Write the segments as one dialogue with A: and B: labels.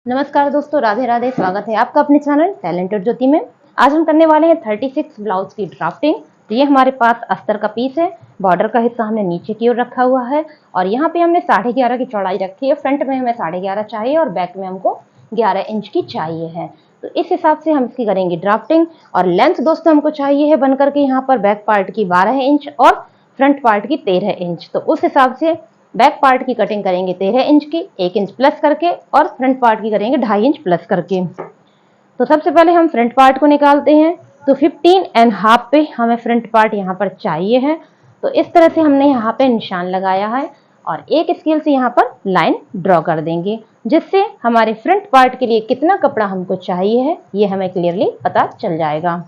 A: नमस्कार दोस्तों, राधे राधे। स्वागत है आपका अपने चैनल टैलेंटेड ज्योति में। आज हम करने वाले हैं 36 ब्लाउज की ड्राफ्टिंग। तो ये हमारे पास अस्तर का पीस है। बॉर्डर का हिस्सा हमने नीचे की ओर रखा हुआ है और यहाँ पे हमने 11.5 की चौड़ाई रखी है। फ्रंट में हमें 11.5 चाहिए और बैक में हमको 11 इंच की चाहिए है। तो इस हिसाब से हम इसकी करेंगे ड्राफ्टिंग। और लेंथ दोस्तों हमको चाहिए है बनकर के यहाँ पर बैक पार्ट की 12 इंच और फ्रंट पार्ट की 13 इंच। तो उस हिसाब से बैक पार्ट की कटिंग करेंगे 13 इंच की, 1 इंच प्लस करके, और फ्रंट पार्ट की करेंगे 2.5 इंच प्लस करके। तो सबसे पहले हम फ्रंट पार्ट को निकालते हैं। तो 15.5 पे हमें फ्रंट पार्ट यहाँ पर चाहिए है। तो इस तरह से हमने यहाँ पे निशान लगाया है और एक स्केल से यहाँ पर लाइन ड्रॉ कर देंगे, जिससे हमारे फ्रंट पार्ट के लिए कितना कपड़ा हमको चाहिए है ये हमें क्लियरली पता चल जाएगा।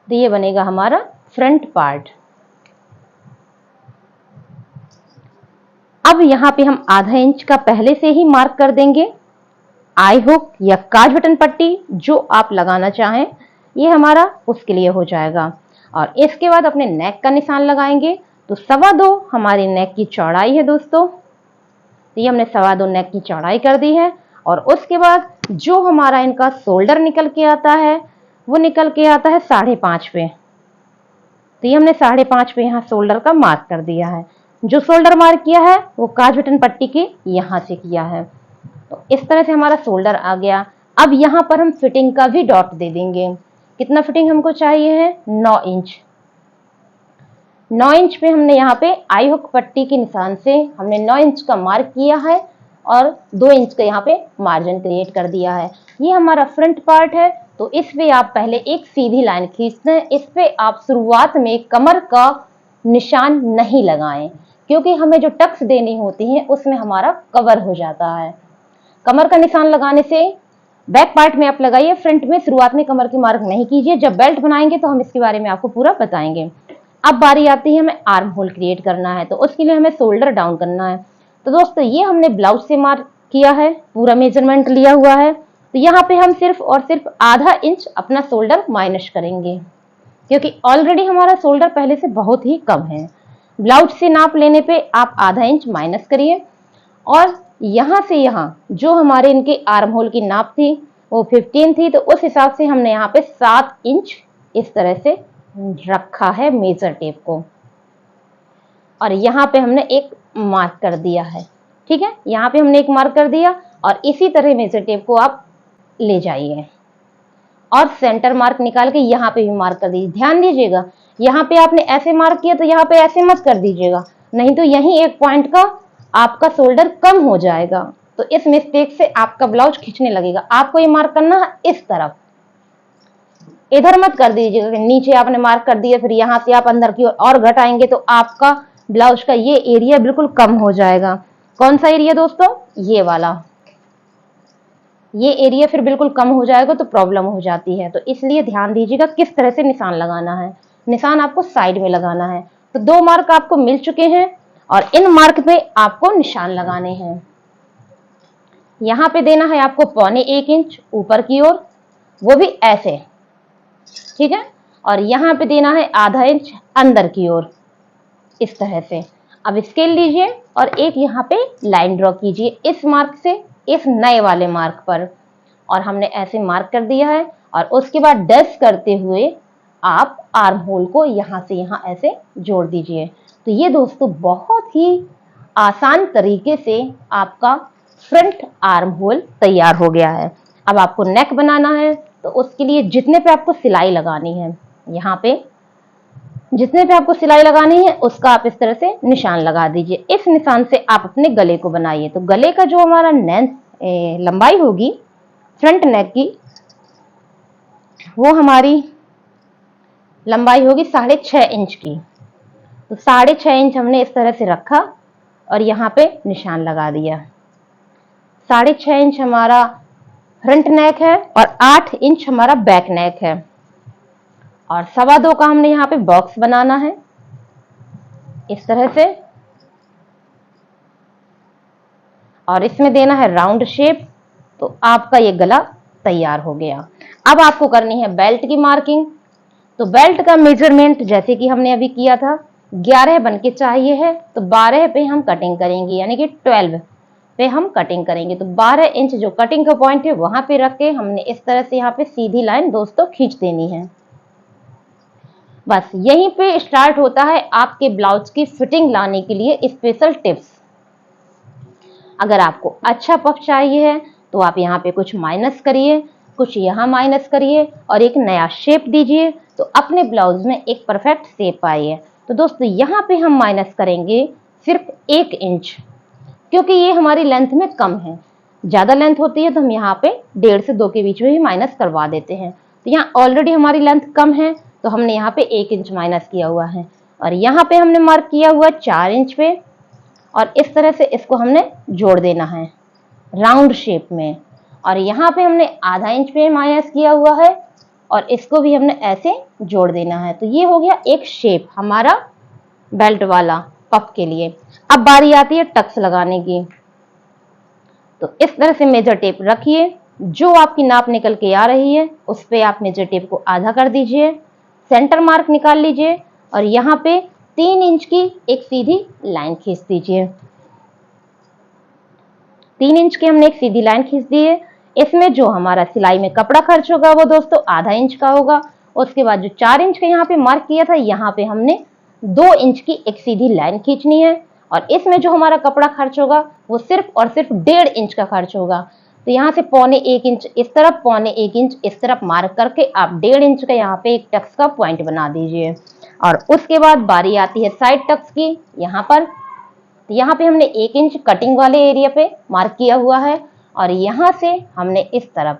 A: तो ये बनेगा हमारा फ्रंट पार्ट। अब यहाँ पे हम 1/2 इंच का पहले से ही मार्क कर देंगे। आई हुक या काज बटन पट्टी जो आप लगाना चाहें ये हमारा उसके लिए हो जाएगा। और इसके बाद अपने नेक का निशान लगाएंगे। तो 2.25 हमारी नेक की चौड़ाई है दोस्तों। तो ये हमने 2.25 नेक की चौड़ाई कर दी है। और उसके बाद जो हमारा इनका शोल्डर निकल के आता है वो निकल के आता है 5.5 पे। तो ये हमने 5.5 पे यहाँ शोल्डर का मार्क कर दिया है। जो शोल्डर मार्क किया है वो काज बटन पट्टी के यहाँ से किया है। तो इस तरह से हमारा शोल्डर आ गया। अब यहाँ पर हम फिटिंग का भी डॉट दे देंगे। कितना फिटिंग हमको चाहिए है? 9 इंच। 9 इंच पे हमने यहाँ पे आई हुक पट्टी के निशान से हमने 9 इंच का मार्क किया है और 2 इंच का यहाँ पे मार्जिन क्रिएट कर दिया है। ये हमारा फ्रंट पार्ट है। तो इस पे आप पहले एक सीधी लाइन खींचते हैं। इस पे आप शुरुआत में कमर का निशान नहीं लगाएं, क्योंकि हमें जो टक्स देनी होती है उसमें हमारा कवर हो जाता है। कमर का निशान लगाने से बैक पार्ट में आप लगाइए, फ्रंट में शुरुआत में कमर की मार्क नहीं कीजिए। जब बेल्ट बनाएंगे तो हम इसके बारे में आपको पूरा बताएंगे। अब बारी आती है हमें आर्म होल क्रिएट करना है। तो उसके लिए हमें शोल्डर डाउन करना है। तो दोस्तों ये हमने ब्लाउज से मार्क किया है, पूरा मेजरमेंट लिया हुआ है। तो यहाँ पे हम सिर्फ और सिर्फ 1/2 इंच अपना शोल्डर माइनस करेंगे, क्योंकि ऑलरेडी हमारा शोल्डर पहले से बहुत ही कम है। ब्लाउज से नाप लेने पे आप 1/2 इंच माइनस करिए और यहां से यहां जो हमारे इनके आर्म होल की नाप थी वो 15 थी। तो उस हिसाब से हमने यहाँ पे 7 इंच इस तरह से रखा है मेजर टेप को। और यहाँ पे हमने एक मार्क कर दिया है। ठीक है, यहाँ पे हमने एक मार्क कर दिया और इसी तरह मेजर टेप को आप ले जाइए और सेंटर मार्क निकाल के यहाँ पे भी मार्क कर दीजिए। ध्यान दीजिएगा, यहाँ पे आपने ऐसे मार्क किया तो यहाँ पे ऐसे मत कर दीजिएगा, नहीं तो यहीं एक पॉइंट का आपका शोल्डर कम हो जाएगा। तो इस मिस्टेक से आपका ब्लाउज खींचने लगेगा। आपको ये मार्क करना है इस तरफ, इधर मत कर दीजिएगा। नीचे आपने मार्क कर दिया फिर यहाँ से आप अंदर की ओर और घटाएंगे तो आपका ब्लाउज का ये एरिया बिल्कुल कम हो जाएगा। कौन सा एरिया दोस्तों? ये वाला। ये एरिया फिर बिल्कुल कम हो जाएगा तो प्रॉब्लम हो जाती है। तो इसलिए ध्यान दीजिएगा किस तरह से निशान लगाना है। निशान आपको साइड में लगाना है। तो 2 मार्क आपको मिल चुके हैं और इन मार्क पे आपको निशान लगाने हैं। यहाँ पे देना है आपको 1.25 इंच ऊपर की ओर, वो भी ऐसे। ठीक है, और यहाँ पे देना है 1/2 इंच अंदर की ओर इस तरह से। अब स्केल लीजिए और एक यहाँ पे लाइन ड्रॉ कीजिए इस मार्क से इस नए वाले मार्क पर। और हमने ऐसे मार्क कर दिया है और उसके बाद डैश करते हुए आप आर्म होल को यहाँ से यहाँ ऐसे जोड़ दीजिए। तो ये दोस्तों बहुत ही आसान तरीके से आपका फ्रंट आर्म होल तैयार हो गया है। अब आपको नेक बनाना है तो उसके लिए जितने पे आपको सिलाई लगानी है, यहाँ पे जितने पे आपको सिलाई लगानी है उसका आप इस तरह से निशान लगा दीजिए। इस निशान से आप अपने गले को बनाइए। तो गले का जो हमारा लंबाई होगी फ्रंट नेक की, वो हमारी लंबाई होगी 6.5 इंच की। तो 6.5 इंच हमने इस तरह से रखा और यहाँ पे निशान लगा दिया। 6.5 इंच हमारा फ्रंट नेक है और 8 इंच हमारा बैक नेक है। और 2.25 का हमने यहाँ पे बॉक्स बनाना है इस तरह से और इसमें देना है राउंड शेप। तो आपका ये गला तैयार हो गया। अब आपको करनी है बेल्ट की मार्किंग। तो बेल्ट का मेजरमेंट जैसे कि हमने अभी किया था 11 बन के चाहिए है। तो 12 पे हम कटिंग करेंगे, यानी कि 12। पे हम कटिंग करेंगे। तो 12 इंच जो कटिंग का पॉइंट है वहां पे रख के हमने इस तरह से यहाँ पे सीधी लाइन दोस्तों खींच देनी है। बस यहीं पे स्टार्ट होता है आपके ब्लाउज की फिटिंग लाने के लिए स्पेशल टिप्स। अगर आपको अच्छा पफ चाहिए है तो आप यहाँ पे कुछ माइनस करिए, कुछ यहाँ माइनस करिए और एक नया शेप दीजिए, तो अपने ब्लाउज में एक परफेक्ट शेप आइए। तो दोस्तों यहाँ पे हम माइनस करेंगे सिर्फ 1 इंच, क्योंकि ये हमारी लेंथ में कम है। ज्यादा लेंथ होती है तो हम यहाँ पे 1.5 से 2 के बीच में भी माइनस करवा देते हैं। तो यहाँ ऑलरेडी हमारी लेंथ कम है तो हमने यहाँ पे 1 इंच माइनस किया हुआ है और यहाँ पे हमने मार्क किया हुआ 4 इंच पे और इस तरह से इसको हमने जोड़ देना है राउंड शेप में। और यहाँ पे हमने आधा इंच पे माइनस किया हुआ है और इसको भी हमने ऐसे जोड़ देना है। तो ये हो गया एक शेप हमारा बेल्ट वाला पफ के लिए। अब बारी आती है टक्स लगाने की। तो इस तरह से मेजर टेप रखिए, जो आपकी नाप निकल के आ रही है उस पे आप मेजर टेप को आधा कर दीजिए, सेंटर मार्क निकाल लीजिए और यहाँ पे 3 इंच की एक सीधी लाइन खींच दीजिए। 3 इंच की हमने एक सीधी लाइन खींच दी है। इसमें जो हमारा सिलाई में कपड़ा खर्च होगा वो दोस्तों आधा इंच का होगा। उसके बाद जो 4 इंच का यहाँ पे मार्क किया था यहाँ पे हमने 2 इंच की एक सीधी लाइन खींचनी है और इसमें जो हमारा कपड़ा खर्च होगा वो सिर्फ और सिर्फ 1.5 इंच का खर्च होगा। तो यहाँ से 1.25 इंच इस तरफ, 1.25 इंच इस तरफ मार्क करके आप 1.5 इंच का यहाँ पे एक टक्स का पॉइंट बना दीजिए। और उसके बाद बारी आती है साइड टक्स की। यहाँ पर तो यहाँ पे हमने 1 इंच कटिंग वाले एरिया पे मार्क किया हुआ है और यहाँ से हमने इस तरफ,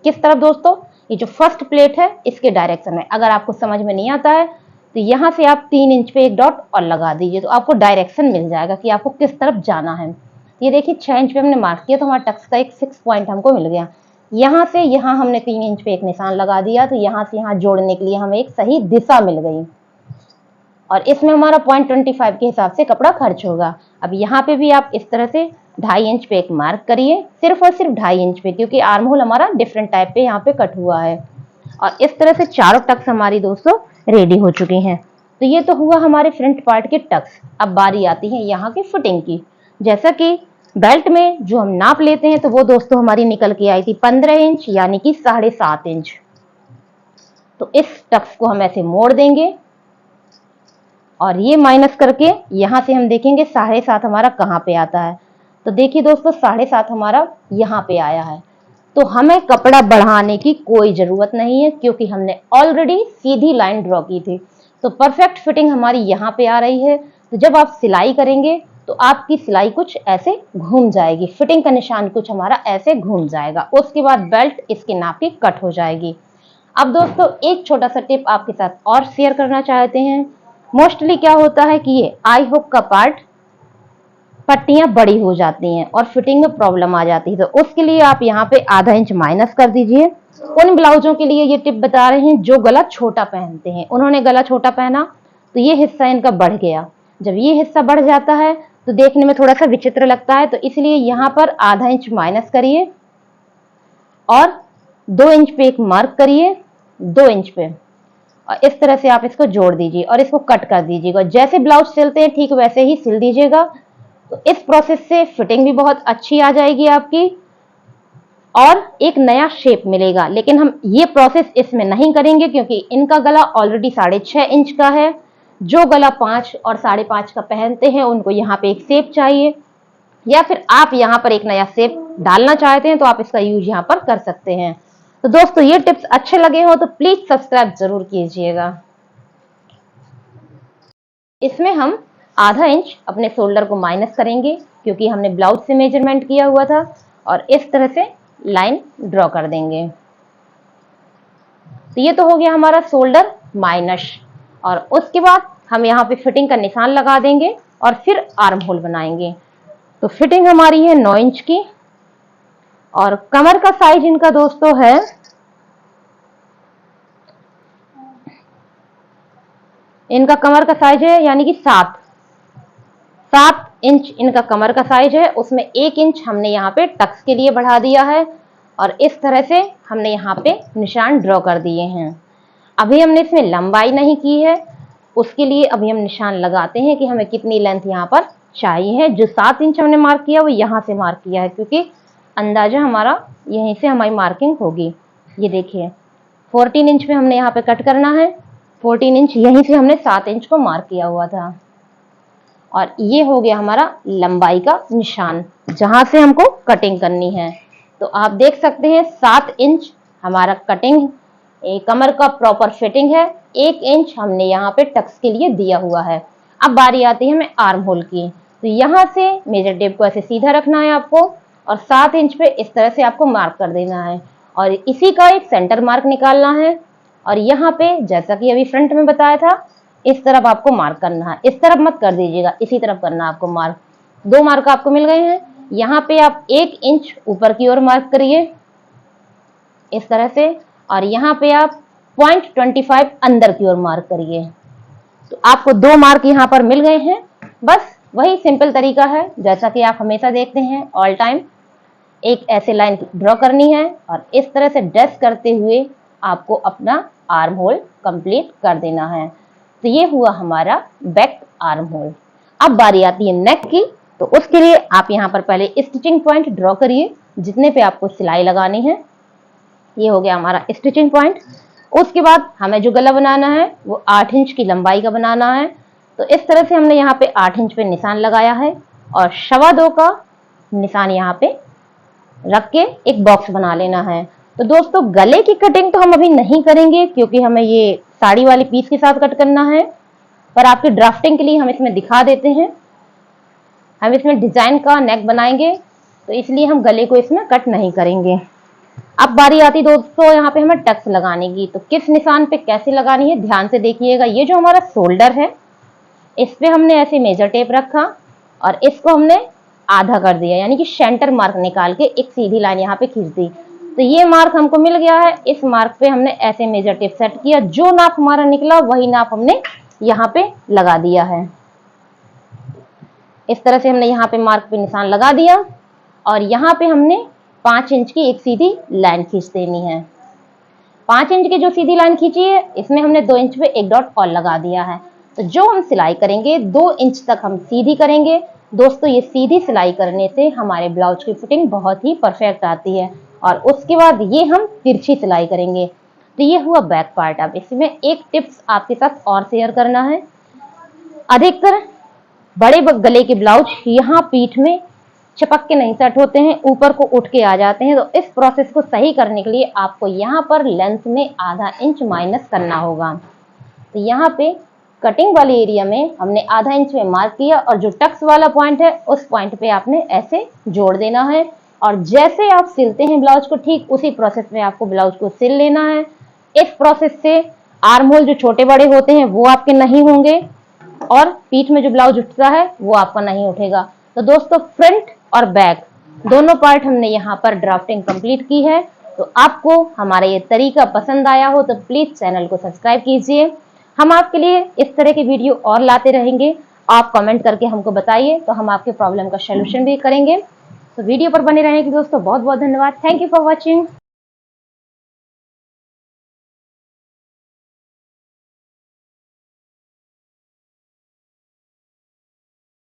A: किस तरफ दोस्तों, ये जो फर्स्ट प्लेट है इसके डायरेक्शन में। अगर आपको समझ में नहीं आता है तो यहाँ से आप 3 इंच पे एक डॉट और लगा दीजिए, तो आपको डायरेक्शन मिल जाएगा कि आपको किस तरफ जाना है। ये देखिए 6 इंच पे हमने मार्क किया तो हमारा टक्स का एक 6 पॉइंट हमको मिल गया। यहाँ से यहाँ हमने 3 इंच पे एक निशान लगा दिया, तो यहाँ से यहाँ जोड़ने के लिए हमें एक सही दिशा मिल गई और इसमें हमारा 0.25 के हिसाब से कपड़ा खर्च होगा। अब यहाँ पे भी आप इस तरह से 2.5 इंच पे एक मार्क करिए, सिर्फ और सिर्फ 2.5 इंच पे, क्योंकि आर्म होल हमारा डिफरेंट टाइप पे यहाँ पे कट हुआ है। और इस तरह से चारों टक्स हमारी दोस्तों रेडी हो चुकी हैं। तो ये तो हुआ हमारे फ्रंट पार्ट के टक्स। अब बारी आती है यहाँ की फिटिंग की। जैसा कि बेल्ट में जो हम नाप लेते हैं तो वो दोस्तों हमारी निकल के आई थी 15 इंच यानी कि 7.5 इंच। तो इस टक्स को हम ऐसे मोड़ देंगे और ये माइनस करके यहाँ से हम देखेंगे 7.5 हमारा कहाँ पे आता है। तो देखिए दोस्तों 7.5 हमारा यहाँ पे आया है। तो हमें कपड़ा बढ़ाने की कोई जरूरत नहीं है क्योंकि हमने ऑलरेडी सीधी लाइन ड्रॉ की थी। तो परफेक्ट फिटिंग हमारी यहाँ पे आ रही है। तो जब आप सिलाई करेंगे तो आपकी सिलाई कुछ ऐसे घूम जाएगी, फिटिंग का निशान कुछ हमारा ऐसे घूम जाएगा। उसके बाद बेल्ट इसके नाप की कट हो जाएगी। अब दोस्तों एक छोटा सा टिप आपके साथ और शेयर करना चाहते हैं। मोस्टली क्या होता है कि ये आई हुक का पार्ट पट्टियां बड़ी हो जाती हैं और फिटिंग में प्रॉब्लम आ जाती है। तो उसके लिए आप यहाँ पे आधा इंच माइनस कर दीजिए। उन ब्लाउजों के लिए ये टिप बता रहे हैं जो गला छोटा पहनते हैं। उन्होंने गला छोटा पहना तो ये हिस्सा इनका बढ़ गया। जब ये हिस्सा बढ़ जाता है तो देखने में थोड़ा सा विचित्र लगता है। तो इसलिए यहाँ पर आधा इंच माइनस करिए और 2 इंच पे एक मार्क करिए, 2 इंच पे, और इस तरह से आप इसको जोड़ दीजिए और इसको कट कर दीजिएगा। जैसे ब्लाउज सिलते हैं ठीक वैसे ही सिल दीजिएगा। तो इस प्रोसेस से फिटिंग भी बहुत अच्छी आ जाएगी आपकी और एक नया शेप मिलेगा। लेकिन हम ये प्रोसेस इसमें नहीं करेंगे क्योंकि इनका गला ऑलरेडी 6.5 इंच का है। जो गला 5 और 5.5 का पहनते हैं उनको यहाँ पे एक शेप चाहिए, या फिर आप यहाँ पर एक नया शेप डालना चाहते हैं तो आप इसका यूज यहाँ पर कर सकते हैं। तो दोस्तों ये टिप्स अच्छे लगे हो तो प्लीज सब्सक्राइब जरूर कीजिएगा। इसमें हम आधा इंच अपने शोल्डर को माइनस करेंगे क्योंकि हमने ब्लाउज से मेजरमेंट किया हुआ था और इस तरह से लाइन ड्रॉ कर देंगे। तो ये तो हो गया हमारा शोल्डर माइनस। और उसके बाद हम यहाँ पे फिटिंग का निशान लगा देंगे और फिर आर्म होल बनाएंगे। तो फिटिंग हमारी है 9 इंच की और कमर का साइज इनका दोस्तों है, इनका कमर का साइज है यानी कि 7 इंच इनका कमर का साइज है। उसमें 1 इंच हमने यहाँ पे टक्स के लिए बढ़ा दिया है और इस तरह से हमने यहाँ पे निशान ड्रॉ कर दिए हैं। अभी हमने इसमें लंबाई नहीं की है, उसके लिए अभी हम निशान लगाते हैं कि हमें कितनी लेंथ यहाँ पर चाहिए है। जो 7 इंच हमने मार्क किया वो यहाँ से मार्क किया है, क्योंकि अंदाजा हमारा यहीं से हमारी मार्किंग होगी। ये देखिए 14 इंच पे हमने यहाँ पे कट करना है। 14 इंच यहीं से हमने 7 इंच को मार्क किया हुआ था, और ये हो गया हमारा लंबाई का निशान जहां से हमको कटिंग करनी है। तो आप देख सकते हैं 7 इंच हमारा कटिंग कमर का प्रॉपर फिटिंग है। 1 इंच हमने यहाँ पे टक्स के लिए दिया हुआ है। अब बारी आती है हमें आर्म होल की। तो यहाँ से मेजर टेप को ऐसे सीधा रखना है आपको, और 7 इंच पे इस तरह से आपको मार्क कर देना है, और इसी का एक सेंटर मार्क निकालना है। और यहाँ पे जैसा कि अभी फ्रंट में बताया था, इस तरफ आपको मार्क करना है। इस तरफ मत कर दीजिएगा, इसी तरफ करना आपको मार्क। 2 मार्क आपको मिल गए हैं। यहाँ पे आप 1 इंच ऊपर की ओर मार्क करिए इस तरह से, और यहाँ पे आप 0.25 अंदर की ओर मार्क करिए। तो आपको 2 मार्क यहाँ पर मिल गए हैं। बस वही सिंपल तरीका है जैसा कि आप हमेशा देखते हैं ऑल टाइम। एक ऐसे लाइन ड्रॉ करनी है, और इस तरह से डैश करते हुए आपको अपना आर्म होल कंप्लीट कर देना है। तो ये हुआ हमारा बैक आर्म होल। अब बारी आती है नेक की। तो उसके लिए आप यहाँ पर पहले स्टिचिंग पॉइंट ड्रॉ करिए जितने पे आपको सिलाई लगानी है। ये हो गया हमारा स्टिचिंग पॉइंट। उसके बाद हमें जो गला बनाना है वो 8 इंच की लंबाई का बनाना है। तो इस तरह से हमने यहाँ पे 8 इंच पे निशान लगाया है, और 2.25 का निशान यहाँ पे रख के एक बॉक्स बना लेना है। तो दोस्तों गले की कटिंग तो हम अभी नहीं करेंगे, क्योंकि हमें ये साड़ी वाली पीस के साथ कट करना है, पर आपकी ड्राफ्टिंग के लिए हम इसमें दिखा देते हैं। हम इसमें डिजाइन का नेक बनाएंगे, तो इसलिए हम गले को इसमें कट नहीं करेंगे। अब बारी आती दोस्तों यहाँ पे हमें टक्स लगाने की। तो किस निशान पे कैसे लगानी है ध्यान से देखिएगा। ये जो हमारा शोल्डर है इस पे हमने ऐसे मेजर टेप रखा, और इसको हमने आधा कर दिया, यानी कि सेंटर मार्क निकाल के एक सीधी लाइन यहाँ पे खींच दी। तो ये मार्क हमको मिल गया है। इस मार्क पे हमने ऐसे मेजर टेप सेट किया, जो नाप हमारा निकला वही नाप हमने यहाँ पे लगा दिया है। इस तरह से हमने यहाँ पे मार्क पे निशान लगा दिया, और यहाँ पे हमने 5 इंच की एक सीधी लाइन खींच देनी है। 5 इंच की जो सीधी लाइन खींची है इसमें हमने 2 इंच पे एक डॉट और लगा दिया है। तो जो हम सिलाई करेंगे 2 इंच तक हम सीधी करेंगे। दोस्तों ये सीधी सिलाई करने से हमारे ब्लाउज की फिटिंग बहुत ही परफेक्ट आती है, और उसके बाद ये हम तिरछी सिलाई करेंगे। तो ये हुआ बैक पार्ट। अब इसमें एक टिप्स आपके साथ और शेयर करना है। अधिकतर बड़े गले के ब्लाउज यहाँ पीठ में चिपक के नहीं सेट होते हैं, ऊपर को उठ के आ जाते हैं। तो इस प्रोसेस को सही करने के लिए आपको यहाँ पर लेंथ में आधा इंच माइनस करना होगा। तो यहाँ पे कटिंग वाले एरिया में हमने आधा इंच में मार्क किया, और जो टक्स वाला पॉइंट है उस पॉइंट पे आपने ऐसे जोड़ देना है। और जैसे आप सिलते हैं ब्लाउज को, ठीक उसी प्रोसेस में आपको ब्लाउज को सिल लेना है। इस प्रोसेस से आर्म होल जो छोटे बड़े होते हैं वो आपके नहीं होंगे, और पीठ में जो ब्लाउज उठता है वो आपका नहीं उठेगा। तो दोस्तों फ्रंट और बैक दोनों पार्ट हमने यहाँ पर ड्राफ्टिंग कंप्लीट की है। तो आपको हमारा ये तरीका पसंद आया हो तो प्लीज चैनल को सब्सक्राइब कीजिए। हम आपके लिए इस तरह के वीडियो और लाते रहेंगे। आप कमेंट करके हमको बताइए, तो हम आपके प्रॉब्लम का सलूशन भी करेंगे। तो वीडियो पर बने रहने के लिए दोस्तों बहुत बहुत धन्यवाद। Thank you for watching.